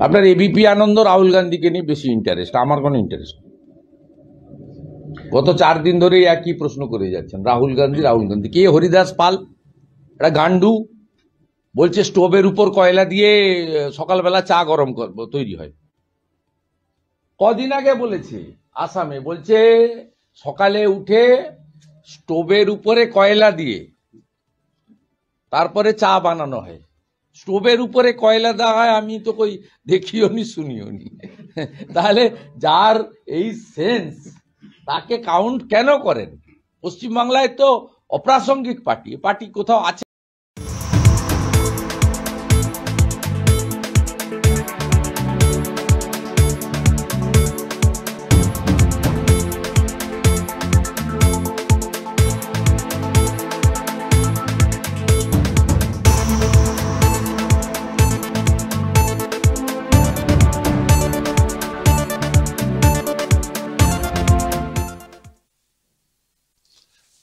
আপনার এবিপি আনন্দ রাহুল গান্ধীকে নিয়ে বেশি ইন্টারেস্ট, আমার কোনো ইন্টারেস্ট। গত 4 দিন ধরেই একই প্রশ্ন করে যাচ্ছেন, রাহুল গান্ধী। কে? হরিদাস পাল, একটা গান্ডু, বলছে স্টোভের উপর কয়লা দিয়ে সকালবেলা চা গরম তৈরি হয়। কদিন আগে বলেছে আসামে, বলছে সকালে উঠে স্টোভের উপরে কয়লা দিয়ে তারপরে চা বানানো হয়। স্টোভের উপরে কয়লা দেওয়া হয় আমি তো কই দেখিও নি শুনিও নি। তাহলে যার এই সেন্স, তাকে কাউন্ট কেন করেন? পশ্চিমবাংলায় তো অপ্রাসঙ্গিক পার্টি কোথাও আছে?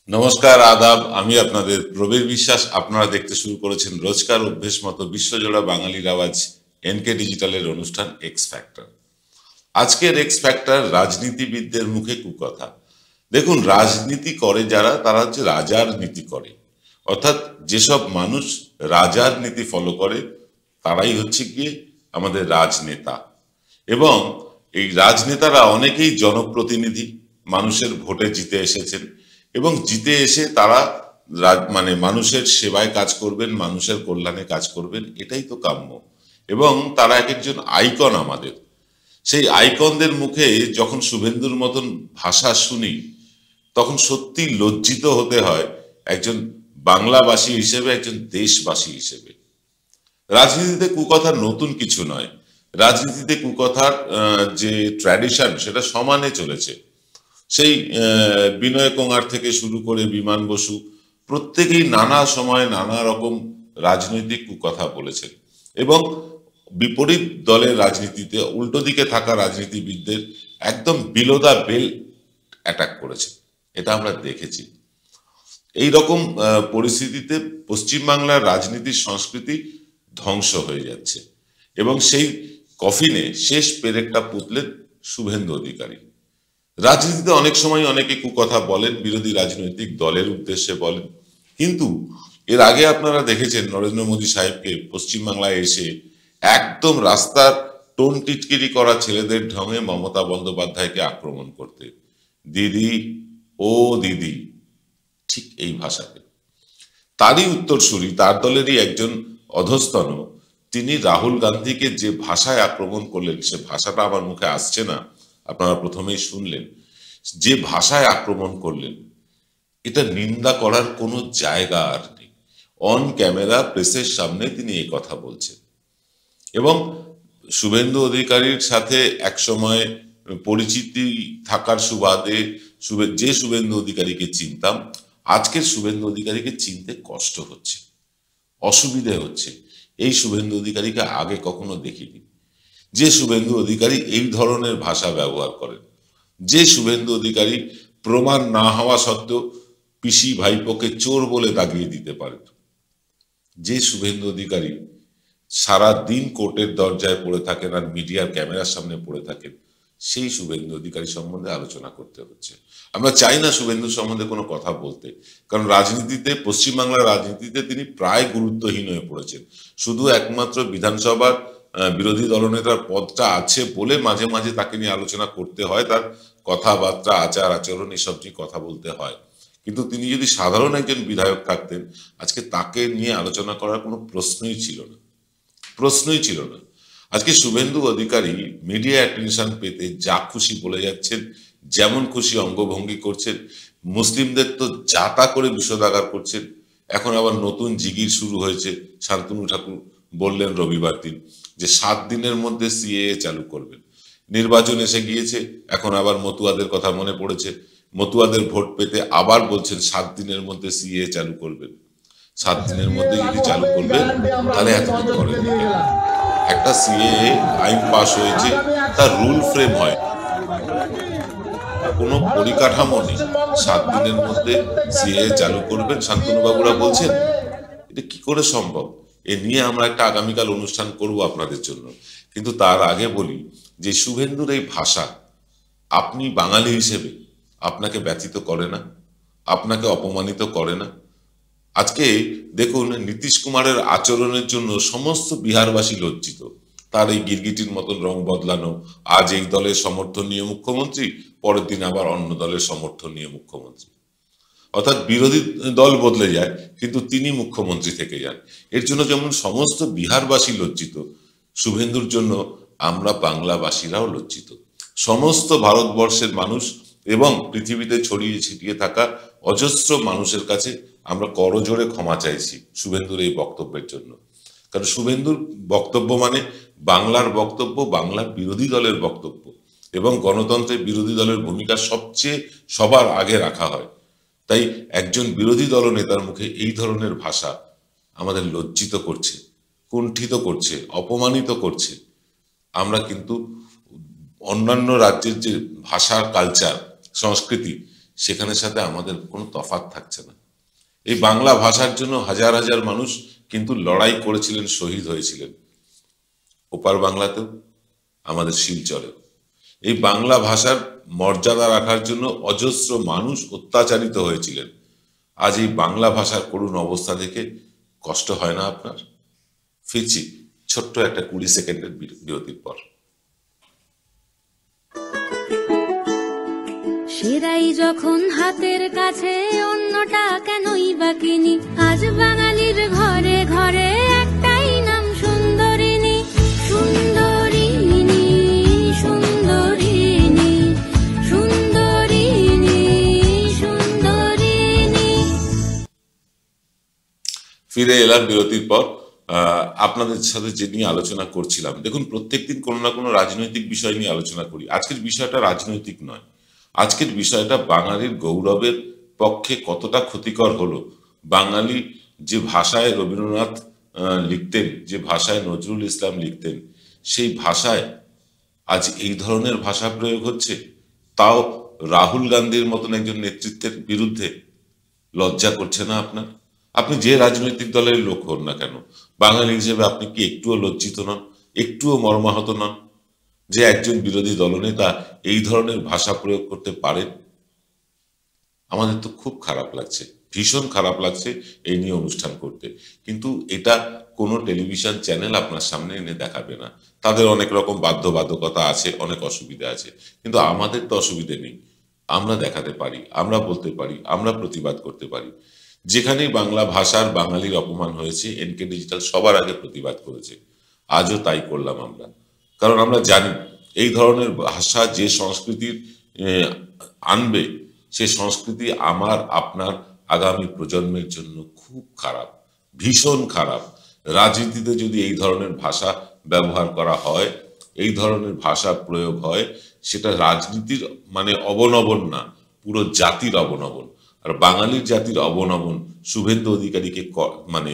নমস্কার, আদাব। আমি আপনাদের প্রবীর বিশ্বাস। আপনারা দেখতে শুরু করেছেন রোজকার অভ্যেস মতো বিশ্বজোড়া বাঙালির আওয়াজ এনকে ডিজিটালের অনুষ্ঠান এক্স ফ্যাক্টর। আজকের এক্স ফ্যাক্টর রাজনীতিবিদদের মুখে কুকথা। দেখুন, রাজনীতি করে যারা, তারা হচ্ছে রাজার নীতি করে, অর্থাৎ যেসব মানুষ রাজার নীতি ফলো করে তারাই হচ্ছে গিয়ে আমাদের রাজনেতা। এবং এই রাজনেতারা অনেকেই জনপ্রতিনিধি, মানুষের ভোটে জিতে এসেছেন এবং জিতে এসে তারা মানে মানুষের সেবায় কাজ করবেন, মানুষের কল্যাণে কাজ করবেন, এটাই তো কাম্য। এবং তারা এক একজন আইকন আমাদের। সেই আইকনদের মুখে যখন শুভেন্দুর মতন ভাষা শুনি, তখন সত্যি লজ্জিত হতে হয় একজন বাংলাভাষী হিসেবে, একজন দেশবাসী হিসেবে। রাজনীতিতে কুকথা নতুন কিছু নয়। রাজনীতিতে কুকথার যে ট্র্যাডিশন, সেটা সমানে চলেছে। সেই বিনয় কোঙার থেকে শুরু করে বিমান বসু, প্রত্যেকেই নানা সময় নানা রকম রাজনৈতিক কুকথা বলেছেন এবং বিপরীত দলের রাজনীতিতে, উল্টো দিকে থাকা রাজনীতিবিদদের একদম বিলো দ্য বেল্ট অ্যাটাক করেছে। এটা আমরা দেখেছি। এই রকম পরিস্থিতিতে পশ্চিমবাংলার রাজনীতির সংস্কৃতি ধ্বংস হয়ে যাচ্ছে এবং সেই কফিনে শেষ পেরেকটা পুঁতলেন শুভেন্দু অধিকারী। রাজনীতিতে অনেক সময় অনেকে কুকথা বলেন, বিরোধী রাজনৈতিক দলের উদ্দেশ্যে বলেন, কিন্তু এর আগে আপনারা দেখেছেন নরেন্দ্র মোদী সাহেবকে পশ্চিমবাংলায় এসে একদম রাস্তার টোন টিটকিরি করা ছেলেদের ঢঙে মমতা বন্দ্যোপাধ্যায়কে আক্রমণ করতে। দিদি, ও দিদি, ঠিক এই ভাষাতে। তারই উত্তরসূরি, তার দলেরই একজন অধস্তন, তিনি রাহুল গান্ধীকে যে ভাষায় আক্রমণ করলেন, সে ভাষাটা আমার মুখে আসছে না, আপনারা প্রথমেই শুনলেন। যে ভাষায় আক্রমণ করলেন, এটা নিন্দা করার কোনো জায়গা আর নেই। অন ক্যামেরা প্রেসের সামনে তিনি এই কথা বলছেন। এবং শুভেন্দু অধিকারীর সাথে একসময় পরিচিতি থাকার সুবাদে যে শুভেন্দু অধিকারীকে চিনতাম, আজকের শুভেন্দু অধিকারীকে চিনতে কষ্ট হচ্ছে, অসুবিধে হচ্ছে। এই শুভেন্দু অধিকারীকে আগে কখনো দেখিনি। যে শুভেন্দু অধিকারী এই ধরনের ভাষা ব্যবহার করেন, যে শুভেন্দু অধিকারী প্রমাণ না হওয়া সত্ত্বেও পিসি ভাইপোকে চোর বলে দাগিয়ে দিতে পারেন, যে শুভেন্দু অধিকারী সারা দিন কোর্টের দরজায় পড়ে থাকেন আর মিডিয়ার ক্যামেরার সামনে পড়ে থাকেন, সেই শুভেন্দু অধিকারী সম্বন্ধে আলোচনা করতে হচ্ছে। আমরা চাই না শুভেন্দু সম্বন্ধে কোনো কথা বলতে, কারণ রাজনীতিতে, পশ্চিমবাংলার রাজনীতিতে তিনি প্রায় গুরুত্বহীন হয়ে পড়েছেন। শুধু একমাত্র বিধানসভার বিরোধী দলনেতার পদটা আছে বলে মাঝে মাঝে তাকে নিয়ে আলোচনা করতে হয়, তার কথাবার্তা, আচার আচরণ, এসব নিয়ে কথা বলতে হয়। কিন্তু তিনি যদি সাধারণ একজন বিধায়ক থাকতেন, আজকে তাকে নিয়ে আলোচনা করার কোনো প্রশ্নই ছিল না। আজকে শুভেন্দু অধিকারী মিডিয়া অ্যাটেনশন পেতে যা খুশি বলে যাচ্ছেন, যেমন খুশি অঙ্গভঙ্গি করছেন, মুসলিমদের তো যাতা করে বিষোদাগার করছেন। এখন আবার নতুন জিগির শুরু হয়েছে। শান্তনু ঠাকুর বললেন রবিবার দিন যে 7 দিনের মধ্যে সিএএ চালু করবেন। নির্বাচন এসে গিয়েছে, এখন আবার মতুয়াদের কথা মনে পড়েছে। মতুয়াদের ভোট পেতে আবার বলছেন 7 দিনের মধ্যে সিএএ চালু করবেন। 7 দিনের মধ্যে যদি চালু করবেন, তাহলে এতদিন করেন। একটা সিএএ আইন পাস হয়েছে, তার রুল ফ্রেম হয়, কোনো পরিকাঠামো নেই। 7 দিনের মধ্যে সিএএ চালু করবেন শান্তনু বাবুরা বলছেন, এটা কি করে সম্ভব? এ নিয়ে আমরা একটা আগামীকাল অনুষ্ঠান করব আপনাদের জন্য। কিন্তু তার আগে বলি যে শুভেন্দুর এই ভাষা আপনি বাঙালি হিসেবে আপনাকে ব্যথিত করে না, আপনাকে অপমানিত করে না? আজকে দেখুন নীতিশ কুমারের আচরণের জন্য সমস্ত বিহারবাসী লজ্জিত। তার এই গিরগিটির মতন রং বদলানো, আজ এই দলের সমর্থন নিয়ে মুখ্যমন্ত্রী, পরের দিন আবার অন্য দলের সমর্থন নিয়ে মুখ্যমন্ত্রী। অর্থাৎ বিরোধী দল বদলে যায় কিন্তু তিনি মুখ্যমন্ত্রী থেকে যান। এর জন্য যেমন সমস্ত বিহারবাসী লজ্জিত, শুভেন্দুর জন্য আমরা বাংলাবাসীরাও লজ্জিত। সমস্ত ভারতবর্ষের মানুষ এবং পৃথিবীতে ছড়িয়ে ছিটিয়ে থাকা অজস্র মানুষের কাছে আমরা করজোড়ে ক্ষমা চাইছি শুভেন্দুর এই বক্তব্যের জন্য। কারণ শুভেন্দুর বক্তব্য মানে বাংলার বক্তব্য, বাংলার বিরোধী দলের বক্তব্য, এবং গণতন্ত্রের বিরোধী দলের ভূমিকা সবচেয়ে সবার আগে রাখা হয়। তাই একজন বিরোধী দলনেতার মুখে এই ধরনের ভাষা আমাদের লজ্জিত করছে, কুণ্ঠিত করছে, অপমানিত করছে। আমরা কিন্তু অন্যান্য রাজ্যের যে ভাষার কালচার সংস্কৃতি সেখানের সাথে আমাদের কোনো তফাৎ থাকছে না। এই বাংলা ভাষার জন্য হাজার হাজার মানুষ কিন্তু লড়াই করেছিলেন, শহীদ হয়েছিলেন, ওপার বাংলাতেও আমাদের শিলচরেও। এই বাংলা ভাষার মর্যাদা রাখার জন্য অজস্র মানুষ অত্যাচারিত হয়েছিলেন। আজ এই বাংলা ভাষার করুণ অবস্থা দেখে কষ্ট হয় না আপনার? ফিরছি ছোট্ট একটা 20 সেকেন্ডের বিরতির পর। সেরাই যখন হাতের কাছে অন্যটা কেনই বা কিনি, আজ বাঙালির ঘরে ঘরে একটাই নাম সুন্দরিনী। সুন্দরিনী সুন্দরিনী সুন্দরিনী সুন্দরিনী। ফিরে এলাম বিরতির পর। আপনাদের সাথে যে নিয়ে আলোচনা করছিলাম, দেখুন প্রত্যেকদিন কোনো না কোনো রাজনৈতিক বিষয় নিয়ে আলোচনা করি। আজকের বিষয়টা রাজনৈতিক নয়, আজকের বিষয়টা বাঙালির গৌরবের পক্ষে কতটা ক্ষতিকর হলো। বাঙালি যে ভাষায় রবীন্দ্রনাথ লিখতেন, যে ভাষায় নজরুল ইসলাম লিখতেন, সেই ভাষায় আজ এই ধরনের ভাষা প্রয়োগ হচ্ছে, তাও রাহুল গান্ধীর মতন একজন নেতৃত্বের বিরুদ্ধে। লজ্জা করছে না আপনার? আপনি যে রাজনৈতিক দলের লোক হন না কেন, বাঙালি হিসেবে আপনি কি একটুও লজ্জিত নন, একটুও মর্মাহত নন যে একজন বিরোধী দলনেতা এই ধরনের ভাষা প্রয়োগ করতে পারেন? আমাদের তো খুব খারাপ লাগছে, ভীষণ খারাপ লাগছে এই নিয়ে অনুষ্ঠান করতে। কিন্তু এটা কোনো টেলিভিশন চ্যানেল আপনার সামনে এনে দেখাবে না। তাদের অনেক রকম বাধ্যবাধকতা আছে, অনেক অসুবিধা আছে, কিন্তু আমাদের তো অসুবিধে নেই। আমরা দেখাতে পারি, আমরা বলতে পারি, আমরা প্রতিবাদ করতে পারি। যেখানেই বাংলা ভাষার বাঙালির অপমান হয়েছে, এনকে ডিজিটাল সবার আগে প্রতিবাদ করেছে। আজও তাই করলাম আমরা, কারণ আমরা জানি এই ধরনের ভাষা যে সংস্কৃতির আনবে, সে সংস্কৃতি আমার আপনার আগামী প্রজন্মের জন্য খুব খারাপ, ভীষণ খারাপ। রাজনীতিতে যদি এই ধরনের ভাষা ব্যবহার করা হয়, এই ধরনের ভাষা প্রয়োগ হয়, সেটা রাজনীতির মানে অবনমন না, পুরো জাতির অবনমন। আর বাঙালির জাতির অবনমন শুভেন্দু অধিকারীকে মানে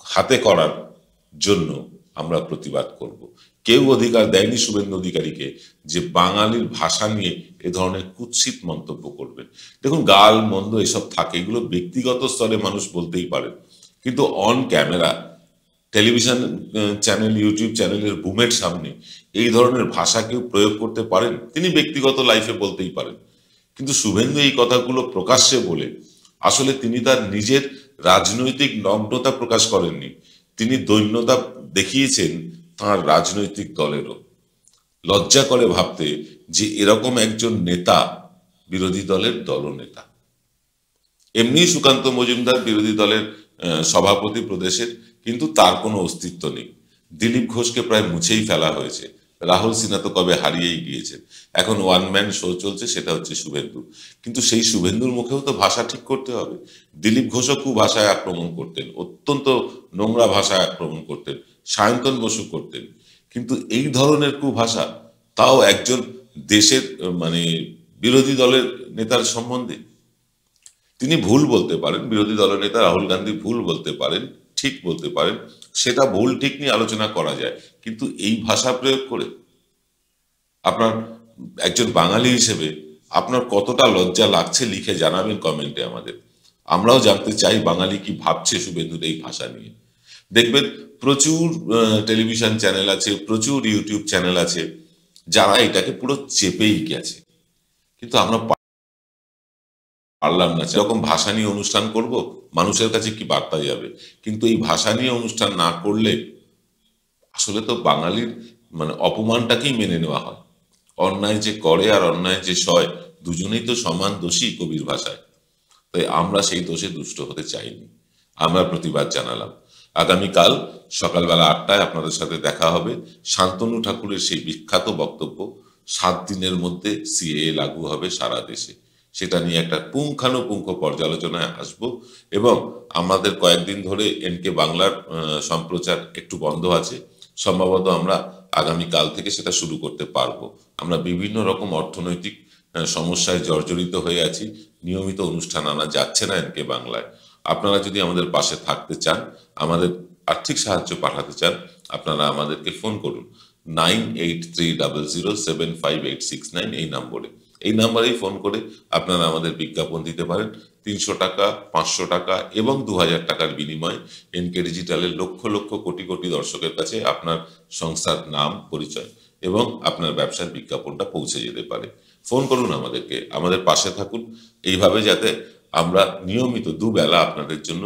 হাতে করার জন্য আমরা প্রতিবাদ করব। কেউ অধিকার দেয়নি শুভেন্দু অধিকারীকে যে বাঙালির ভাষা নিয়ে এ ধরনের কুৎসিত মন্তব্য করবেন। দেখুন গাল মন্দ এসব থাকে, এগুলো ব্যক্তিগত স্তরে মানুষ বলতেই পারেন, কিন্তু on camera television channel, YouTube চ্যানেলের বুমের সামনে এই ধরনের ভাষা কেউ প্রয়োগ করতে পারেন? তিনি ব্যক্তিগত লাইফে বলতেই পারেন, কিন্তু শুভেন্দু এই কথাগুলো প্রকাশ্যে বলে আসলে তিনি তার নিজের রাজনৈতিক নগ্নতা প্রকাশ করেননি, তিনি দৈন্যতা দেখিয়েছেন তার রাজনৈতিক দলেরও। লজ্জা করে ভাবতে যে এরকম একজন নেতা বিরোধী দলের দলনেতা। এমনি সুকান্ত মজুমদার বিরোধী দলের সভাপতি প্রদেশের, কিন্তু তার কোনো অস্তিত্ব নেই। দিলীপ ঘোষকে প্রায় মুছেই ফেলা হয়েছে, রাহুল সিনহা তো কবে হারিয়েই গিয়েছেন। এখন ওয়ান ম্যান শো চলছে, সেটা হচ্ছে শুভেন্দু। কিন্তু সেই শুভেন্দুর মুখেও তো ভাষা ঠিক করতে হবে। দিলীপ ঘোষও ভাষায় আক্রমণ করতেন, অত্যন্ত নোংরা ভাষায় আক্রমণ করতেন, সায়ন্তন বসু করতেন, কিন্তু এই ধরনের কুভাষা তাও একজন দেশের মানে বিরোধী দলের নেতার সম্বন্ধে। তিনি ভুল বলতে পারেন, বিরোধী দলের নেতা রাহুল গান্ধী ভুল বলতে পারেন, ঠিক বলতে পারেন, সেটা ভুল ঠিক নিয়ে আলোচনা করা যায়, কিন্তু এই ভাষা প্রয়োগ করে আপনার একজন বাঙালি হিসেবে আপনার কতটা লজ্জা লাগছে লিখে জানাবেন কমেন্টে আমাদের। আমরাও জানতে চাই বাঙালি কি ভাবছে শুভেন্দুর এই ভাষা নিয়ে। দেখবেন প্রচুর টেলিভিশন চ্যানেল আছে, প্রচুর ইউটিউব চ্যানেল আছে যারা এটাকে পুরো চেপেই গেছে, কিন্তু আমরা পারলাম না। এরকম ভাষা নিয়ে অনুষ্ঠান করব, মানুষের কাছে কি বার্তা যাবে? কিন্তু এই ভাষা নিয়ে অনুষ্ঠান না করলে আসলে তো বাঙালির মানে অপমানটাকেই মেনে নেওয়া হয়। অন্যায় যে করে আর অন্যায় যে সয়, দুজনেই তো সমান দোষী কবির ভাষায়। তাই আমরা সেই দোষে দুষ্ট হতে চাইনি, আমরা প্রতিবাদ জানালাম। আগামীকাল সকালবেলা 8টায় আপনাদের সাথে দেখা হবে। শান্তনু ঠাকুরের সেই বিখ্যাত বক্তব্য, 7 দিনের মধ্যে সিএএ লাগু হবে সারা দেশে, সেটা নিয়ে একটা পুঙ্খানুপুঙ্খ পর্যালোচনায় আসব। এবং আমাদের কয়েকদিন ধরে এনকে বাংলার সম্প্রচার একটু বন্ধ আছে, সম্ভবত আমরা আগামীকাল থেকে সেটা শুরু করতে পারবো। আমরা বিভিন্ন রকম অর্থনৈতিক সমস্যায় জর্জরিত হয়ে আছি, নিয়মিত অনুষ্ঠান আনা যাচ্ছে না এনকে বাংলায়। আপনারা যদি আমাদের পাশে থাকতে চান, আমাদের আর্থিক সাহায্য পাঠাতে চান, আপনারা আমাদেরকে ফোন করুন 9830075869 এই নম্বরে। এই নাম্বারেই ফোন করে আপনারা আমাদের বিজ্ঞাপন দিতে পারেন। 300 টাকা, 500 টাকা এবং 2000 টাকার বিনিময়ে এনকে ডিজিটালের লক্ষ লক্ষ কোটি কোটি দর্শকের কাছে আপনার সংস্থার নাম, পরিচয় এবং আপনার ব্যবসার বিজ্ঞাপনটা পৌঁছে যেতে পারে। ফোন করুন আমাদেরকে, আমাদের পাশে থাকুন, এইভাবে যাতে আমরা নিয়মিত দুবেলা আপনাদের জন্য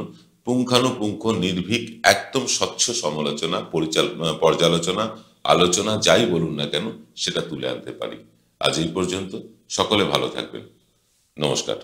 পুঙ্খানুপুঙ্খ নির্ভীক একদম স্বচ্ছ সমালোচনা, পর্যালোচনা, আলোচনা যাই বলুন না কেন সেটা তুলে আনতে পারি। আজ এই পর্যন্ত, সকলে ভালো থাকবেন, নমস্কার।